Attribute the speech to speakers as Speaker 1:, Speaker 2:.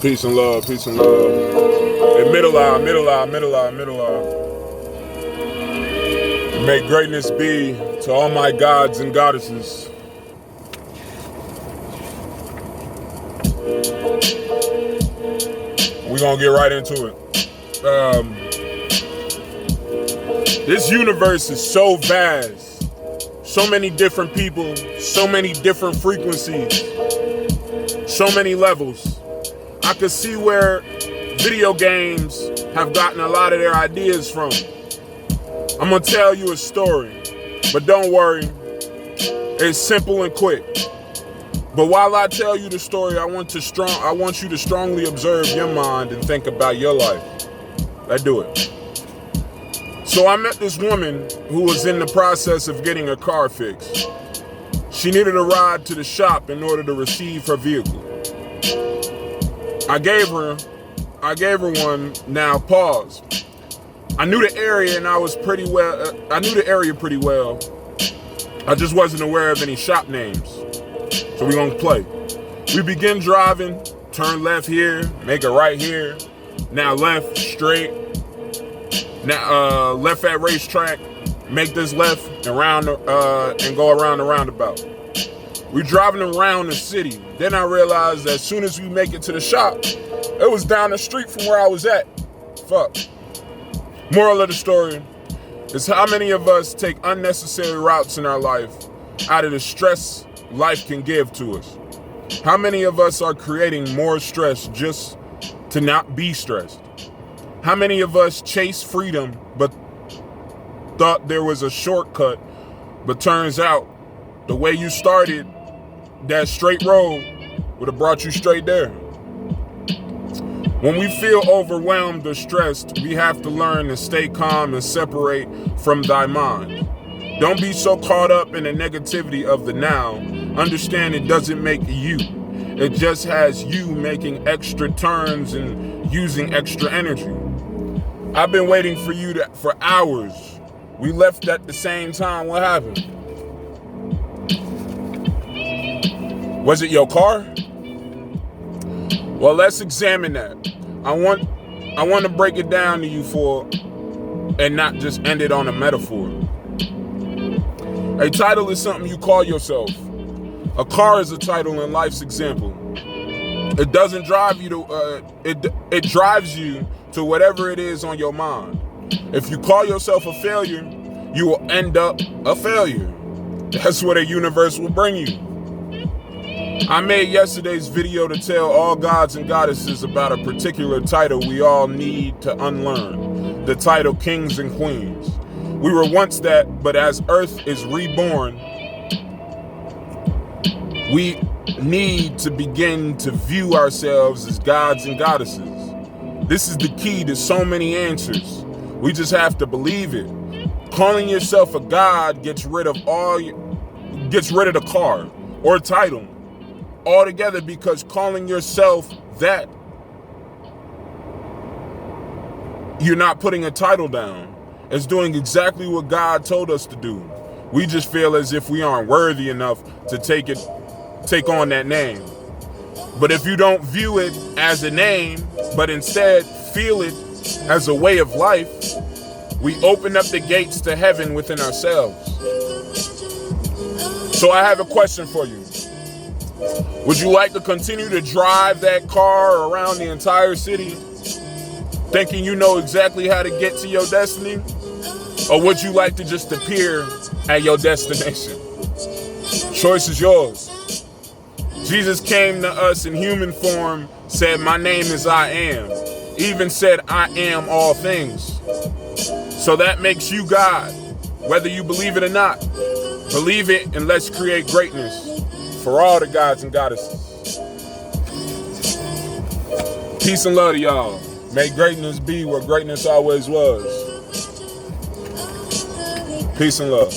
Speaker 1: Peace and love, peace and love. And middle eye, middle eye, middle eye, middle eye. May greatness be to all my gods and goddesses. We're gonna get right into it. This universe is so vast. So many different people, so many different frequencies, so many levels. I could see where video games have gotten a lot of their ideas from. I'm gonna tell you a story, but don't worry, it's simple and quick. But while I tell you the story, I want you to strongly observe your mind and think about your life. Let's do it. So I met this woman who was in the process of getting her car fixed. She needed a ride to the shop in order to receive her vehicle. I gave her one. Now pause. I knew the area and I knew the area pretty well. I just wasn't aware of any shop names. So we're gonna play. We begin driving, turn left here, make a right here. Now left, straight. Now left at racetrack, make this left and go around the roundabout. We're driving around the city. Then I realized that as soon as we make it to the shop, it was down the street from where I was at. Fuck. Moral of the story is how many of us take unnecessary routes in our life out of the stress life can give to us. How many of us are creating more stress just to not be stressed? How many of us chase freedom but thought there was a shortcut, but turns out the way you started, that straight road would have brought you straight there. When we feel overwhelmed or stressed, we have to learn to stay calm and separate from thy mind. Don't be so caught up in the negativity of the now. Understand it doesn't make you. It just has you making extra turns and using extra energy. I've been waiting for you for hours. We left at the same time. What happened? Was it your car? Well, let's examine that. I want to break it down to you and not just end it on a metaphor. A title is something you call yourself. A car is a title in life's example. It doesn't drive you to it drives you to whatever it is on your mind. If you call yourself a failure, you will end up a failure. That's what a universe will bring you. I made yesterday's video to tell all gods and goddesses about a particular title we all need to unlearn. The title Kings and Queens. We were once that, but as Earth is reborn, we need to begin to view ourselves as gods and goddesses. This is the key to so many answers. We just have to believe it. Calling yourself a god gets rid of the car or title altogether, because calling yourself that, you're not putting a title down. It's doing exactly what God told us to do. We just feel as if we aren't worthy enough to take on that name. But if you don't view it as a name, but instead feel it as a way of life, we open up the gates to heaven within ourselves. So I have a question for you. Would you like to continue to drive that car around the entire city, thinking you know exactly how to get to your destiny? Or would you like to just appear at your destination? Choice is yours. Jesus came to us in human form, said, "My name is I am." Even said, "I am all things." So that makes you God, whether you believe it or not. Believe it, and let's create greatness for all the gods and goddesses. Peace and love to y'all. May greatness be what greatness always was. Peace and love.